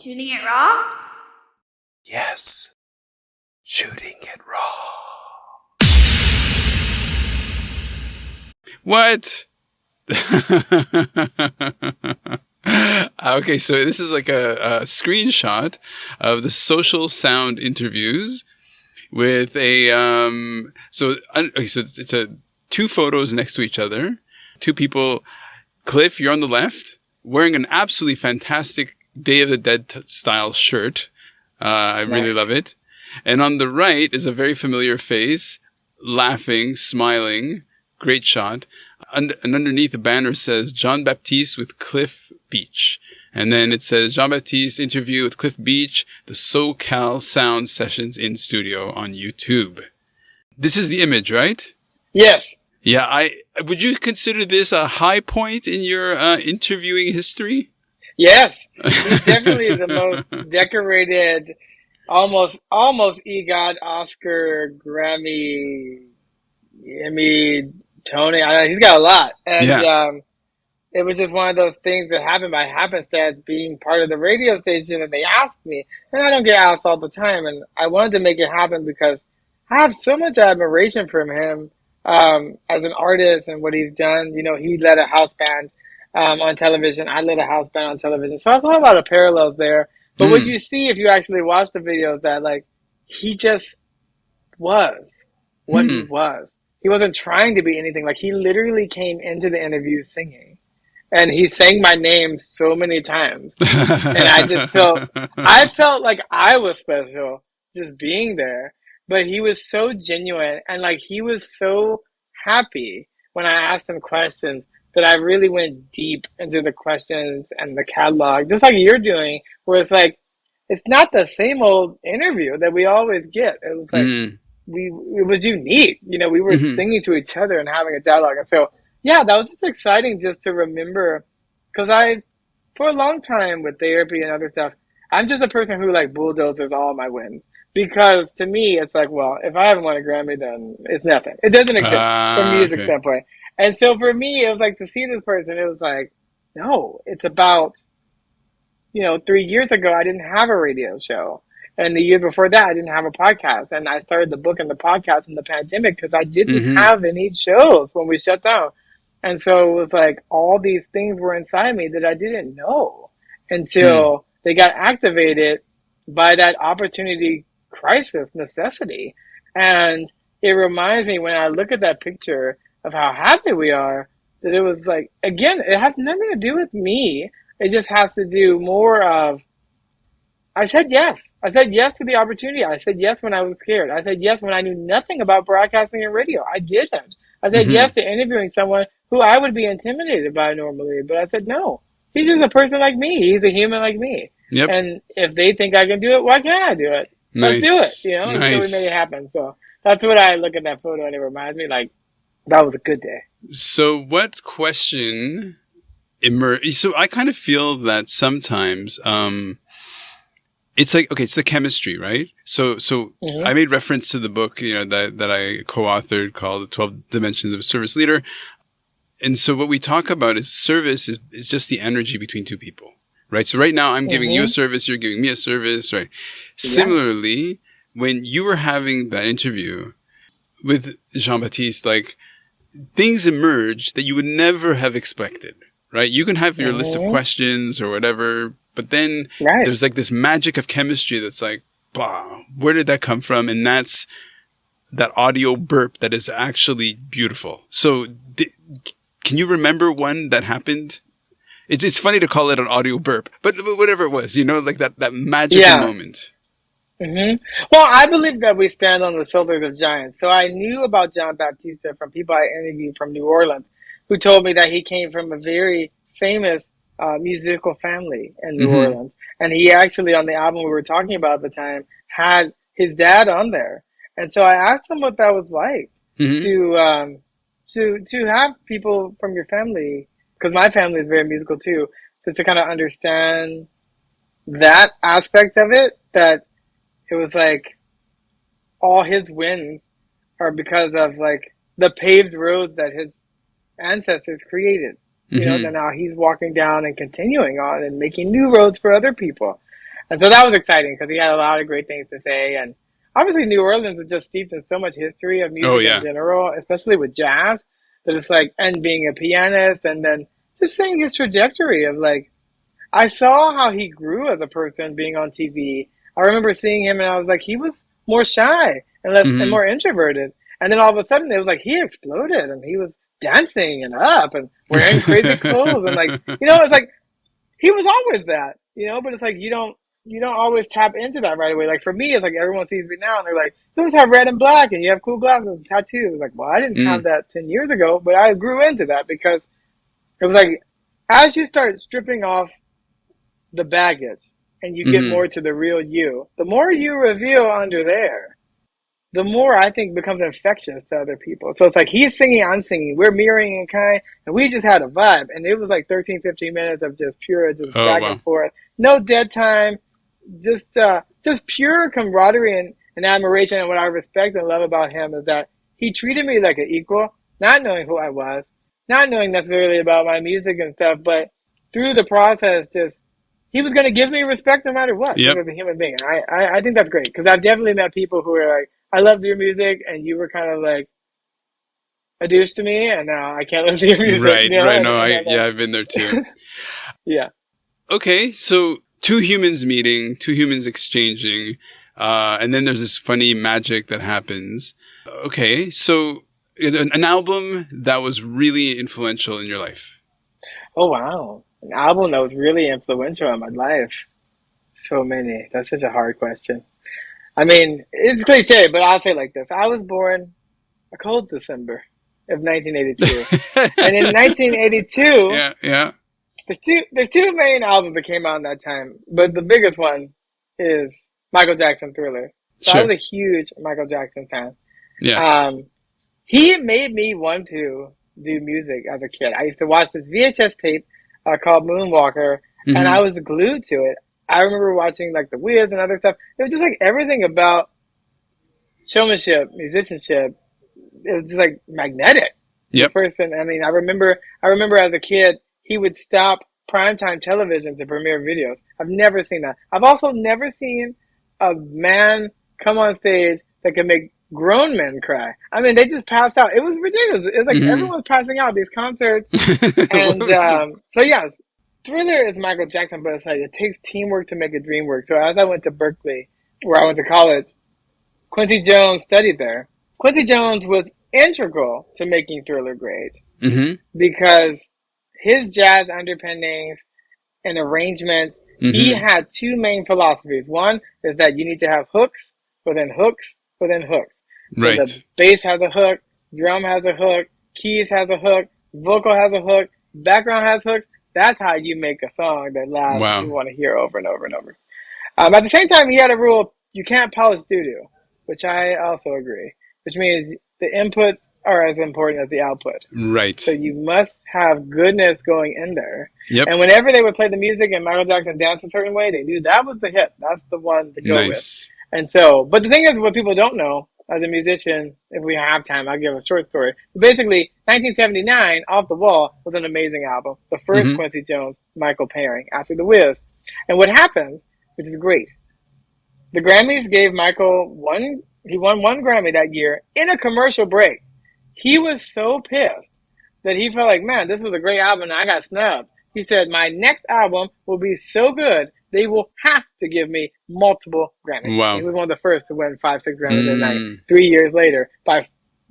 Shooting it raw? Yes. Shooting it raw. What? Okay, so this is like a screenshot of the social sound interviews with a so it's a two photos next to each other, two people. Cliff, you're on the left, wearing an absolutely fantastic Day of the Dead style shirt. I really love it. And on the right is a very familiar face, laughing, smiling. Great shot. And underneath the banner says Jean Baptiste with Cliff Beach. And then it says Jean Baptiste interview with Cliff Beach, the SoCal Sound Sessions in Studio on YouTube. This is the image, right? Yes. Yeah, would you consider this a high point in your interviewing history? Yes. He's definitely the most decorated, almost EGOT, Oscar, Grammy, Emmy, Tony. He's got a lot. And it was just one of those things that happened by happenstance, being part of the radio station, and they asked me. And I don't get asked all the time, and I wanted to make it happen because I have so much admiration from him as an artist and what he's done. You know, he led a house band on television. I led a house band on television. So I saw a lot of parallels there. But what you see if you actually watch the videos, that like he just was what he was. He wasn't trying to be anything. Like, he literally came into the interview singing. And he sang my name so many times. And I felt like I was special just being there. But he was so genuine, and like he was so happy when I asked him questions that I really went deep into the questions and the catalog, just like you're doing, where it's like, it's not the same old interview that we always get. It was like, it was unique. You know, we were singing to each other and having a dialogue. And so, yeah, that was just exciting just to remember, because for a long time with therapy and other stuff, I'm just a person who like bulldozes all my wins. Because to me, it's like, well, if I haven't won a Grammy, then it's nothing. It doesn't exist from a music standpoint. And so for me, it was like to see this person, it was like, no, it's about, 3 years ago, I didn't have a radio show. And the year before that, I didn't have a podcast. And I started the book and the podcast in the pandemic because I didn't have any shows when we shut down. And so it was like all these things were inside me that I didn't know until they got activated by that opportunity crisis necessity. And it reminds me, when I look at that picture of how happy we are, that it was like, again, it has nothing to do with me. It just has to do more of, I said yes. I said yes to the opportunity. I said yes when I was scared. I said yes when I knew nothing about broadcasting and radio. I didn't. I said yes to interviewing someone who I would be intimidated by normally. But I said, no, he's just a person like me. He's a human like me. Yep. And if they think I can do it, why can't I do it? Nice. Let's do it, Until we make it happen. So that's what I look at that photo, and it reminds me, like, that was a good day. So what question emerged? So I kind of feel that sometimes it's like, okay, it's the chemistry, right? So I made reference to the book, that I co-authored called The 12 Dimensions of a Service Leader. And so what we talk about is service is just the energy between two people. Right. So right now I'm giving you a service. You're giving me a service. Right. Yeah. Similarly, when you were having that interview with Jean Baptiste, like things emerged that you would never have expected. Right. You can have your list of questions or whatever, but then there's like this magic of chemistry that's like, blah, where did that come from? And that's that audio burp that is actually beautiful. So can you remember one that happened? It's funny to call it an audio burp, but whatever it was, like that magical moment. Well, I believe that we stand on the shoulders of giants. So I knew about Jean Baptiste from people I interviewed from New Orleans, who told me that he came from a very famous musical family in New Orleans. And he actually, on the album we were talking about at the time, had his dad on there. And so I asked him what that was like to have people from your family, because my family is very musical too, so to kind of understand that aspect of it, that it was like all his wins are because of like the paved roads that his ancestors created. That now he's walking down and continuing on and making new roads for other people. And so that was exciting because he had a lot of great things to say. And obviously New Orleans is just steeped in so much history of Oh music in yeah. general, especially with jazz, that it's like, and being a pianist and then just seeing his trajectory of like, I saw how he grew as a person being on TV. I remember seeing him and I was like, he was more shy and less and Hmm. more introverted. And then all of a sudden it was like he exploded and he was dancing and up and wearing crazy clothes and like, it's like he was always that, but it's like you don't always tap into that right away. Like for me, it's like everyone sees me now and they're like, you always have red and black and you have cool glasses and tattoos. Like, well, I didn't have Mm. that 10 years ago, but I grew into that because it was like as you start stripping off the baggage and you get Hmm. more to the real you, the more you reveal under there, the more I think becomes infectious to other people. So it's like he's singing, I'm singing, we're mirroring in kind, and we just had a vibe. And it was like 13, 15 minutes of just pure, just Oh back wow. and forth. No dead time, just pure camaraderie and admiration. And what I respect and love about him is that he treated me like an equal, not knowing who I was, not knowing necessarily about my music and stuff, but through the process, just he was going to give me respect no matter what, just Yep. as a human being. I think that's great because I've definitely met people who are like, I loved your music, and you were kind of like a douche to me, and now I can't listen to your music, Right. Right. No, and I'm I've been there too. like, yeah. Okay, so two humans meeting, two humans exchanging, and then there's this funny magic that happens. Okay, so an album that was really influential in your life. Oh, wow. An album that was really influential in my life. So many. That's such a hard question. I mean, it's cliche, but I'll say it like this. I was born a cold December of 1982. And in 1982, Yeah, yeah, there's two main albums that came out in that time, but the biggest one is Michael Jackson Thriller. So I sure. was a huge Michael Jackson fan. Yeah. Um, he made me want to do music as a kid. I used to watch this VHS tape called Moonwalker, and Hmm. I was glued to it. I remember watching like The Wiz and other stuff. It was just like everything about showmanship, musicianship. It was just like magnetic. This Yep. person. I mean, I remember as a kid, he would stop primetime television to premiere videos. I've never seen that. I've also never seen a man come on stage that can make grown men cry. I mean, they just passed out. It was ridiculous. It was like Hmm. everyone was passing out at these concerts. And so, yeah, Thriller is Michael Jackson, but it's like it takes teamwork to make a dream work. So as I went to Berkeley, where I went to college, Quincy Jones studied there. Quincy Jones was integral to making Thriller great Hmm. because his jazz underpinnings and arrangements, he Hmm. had two main philosophies. One is that you need to have hooks within hooks within hooks. So the Right. bass has a hook, drum has a hook, keys has a hook, vocal has a hook, background has hooks. That's how you make a song that lasts and Wow. you want to hear over and over and over. At the same time, he had a rule: you can't polish doo-doo, which I also agree. Which means the inputs are as important as the output. So Right. you must have goodness going in there. Yep. And whenever they would play the music and Michael Jackson danced a certain way, they knew that was the hit. That's the one to go with. Nice. And so, but the thing is, what people don't know as a musician, if we have time, I'll give a short story. But basically, 1979, Off the Wall was an amazing album. The first Hmm. Quincy Jones Michael pairing after The Wiz. And what happened, which is great, the Grammys gave Michael he won one Grammy that year in a commercial break. He was so pissed that he felt like, man, this was a great album and I got snubbed. He said, my next album will be so good, they will have to give me multiple Grammys. Wow. He was one of the first to win 5, 6 Grammys a night, Mm. 3 years later.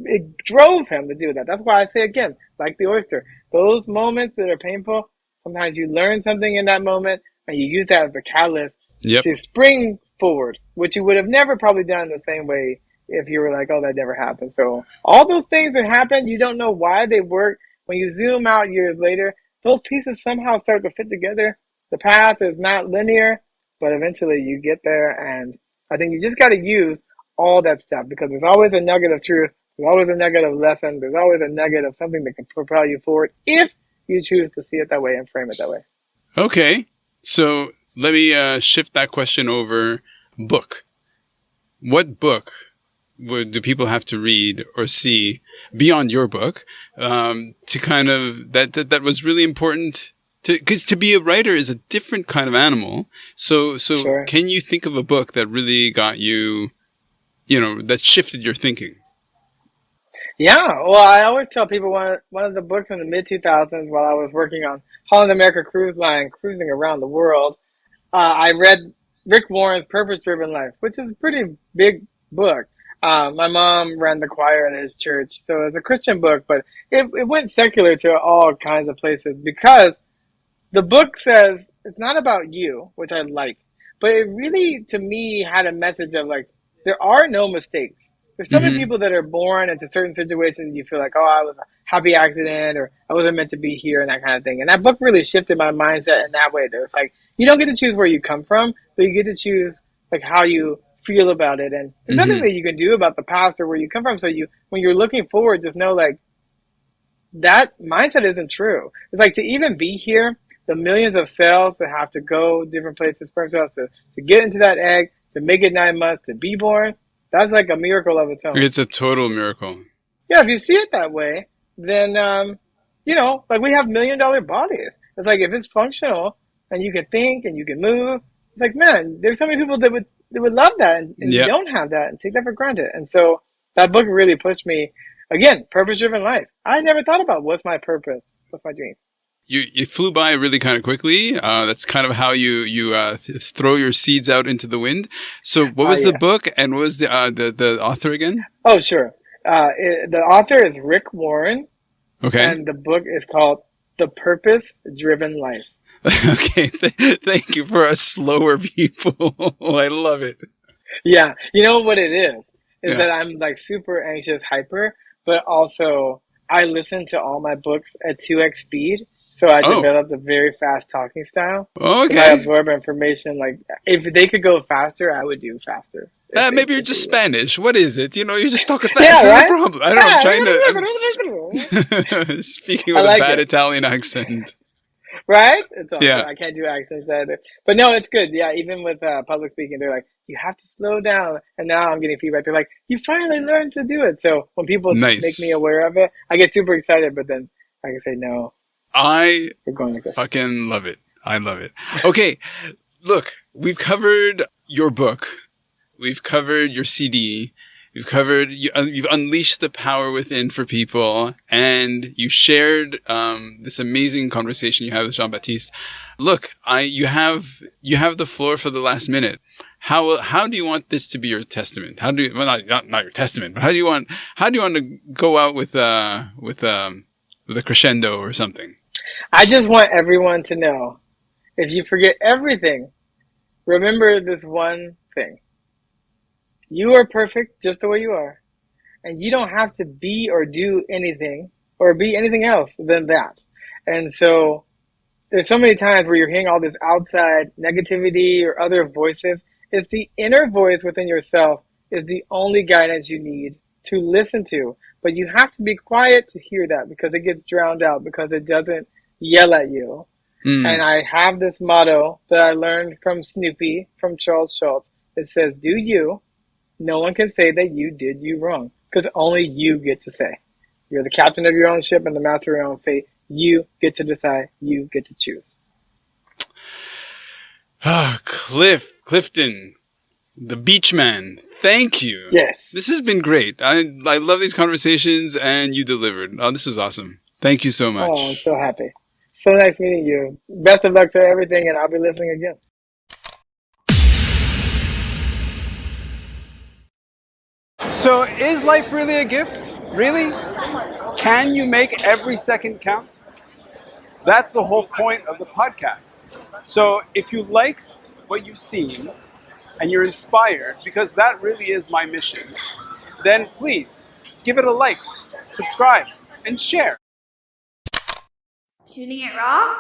It drove him to do that. That's why I say again, like the oyster, those moments that are painful, sometimes you learn something in that moment and you use that as a catalyst Yep. to spring forward, which you would have never probably done the same way if you were like, oh, that never happened. So all those things that happen, you don't know why they work. When you zoom out years later, those pieces somehow start to fit together. The path is not linear, but eventually you get there. And I think you just got to use all that stuff because there's always a nugget of truth. There's always a nugget of lesson. There's always a nugget of something that can propel you forward if you choose to see it that way and frame it that way. Okay. So let me shift that question over. Book. What book do people have to read or see beyond your book to kind of that was really important Because to be a writer is a different kind of animal. So Sure. Can you think of a book that really got you, that shifted your thinking? Yeah, well, I always tell people one of the books in the mid 2000s while I was working on Holland America Cruise Line, cruising around the world. I read Rick Warren's Purpose Driven Life, which is a pretty big book. My mom ran the choir at his church, so it's a Christian book, but it went secular to all kinds of places because the book says it's not about you, which I like, but it really, to me, had a message of like, there are no mistakes. There's so many Mm-hmm. people that are born into certain situations and you feel like, oh, I was a happy accident or I wasn't meant to be here and that kind of thing. And that book really shifted my mindset in that way. That it's like, you don't get to choose where you come from, but you get to choose like how you feel about it. And there's nothing Mm-hmm. that you can do about the past or where you come from. So when you're looking forward, just know like that mindset isn't true. It's like to even be here, the millions of cells that have to go different places, sperm cells to get into that egg, to make it 9 months, to be born, that's like a miracle of its own. It's a total miracle. Yeah, if you see it that way, then, like we have $1 million bodies. It's like if it's functional and you can think and you can move, it's like, man, there's so many people that would love that and you Yeah. don't have that and take that for granted. And so that book really pushed me, again, purpose-driven life. I never thought about what's my purpose, what's my dream. You flew by really kind of quickly. That's kind of how you throw your seeds out into the wind. So what was the Yeah. book and what was the author again? Oh, sure. The author is Rick Warren, Okay. and the book is called The Purpose-Driven Life. Okay. Thank you for us slower people. I love it. Yeah, you know what it is Yeah. that I'm like super anxious, hyper, but also I listen to all my books at 2x speed. So I Oh. developed a very fast talking style. Okay. I absorb information. Like if they could go faster, I would do faster. Maybe you're just Spanish. What is it? You just talk fast. Yeah, That's right? the problem. I don't know. I'm trying to speaking with I like a bad it. Italian accent. Right? It's awesome. Yeah. I can't do accents either. But no, it's good. Yeah, even with public speaking, they're like, you have to slow down. And now I'm getting feedback. They're like, you finally learned to do it. So when people Nice. make me aware of it, I get super excited. But then I can say, no, I we're going like this. fucking love it. I love it. Okay. Look, we've covered your book. We've covered your CD. You've unleashed the power within for people, and you shared this amazing conversation you have with Jean Baptiste. Look, you have the floor for the last minute. How do you want this to be your testament? Not your testament, but how do you want to go out with a crescendo or something? I just want everyone to know, if you forget everything, remember this one thing. You are perfect just the way you are. And you don't have to be or do anything or be anything else than that. And so there's so many times where you're hearing all this outside negativity or other voices. It's the inner voice within yourself is the only guidance you need to listen to. But you have to be quiet to hear that because it gets drowned out because it doesn't yell at you. And I have this motto that I learned from Snoopy, from Charles Schultz. It says, do you. No one can say that you did you wrong because only you get to say. You're the captain of your own ship and the master of your own fate. You get to decide. You get to choose. Clifton, the beach man. Thank you. Yes. This has been great. I love these conversations and you delivered. Oh, this was awesome. Thank you so much. Oh, I'm so happy. So nice meeting you. Best of luck to everything and I'll be listening again. So is life really a gift? Really? Can you make every second count? That's the whole point of the podcast. So if you like what you've seen and you're inspired, because that really is my mission, then please give it a like, subscribe, and share. Shooting it raw?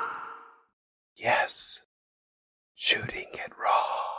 Yes, shooting it raw.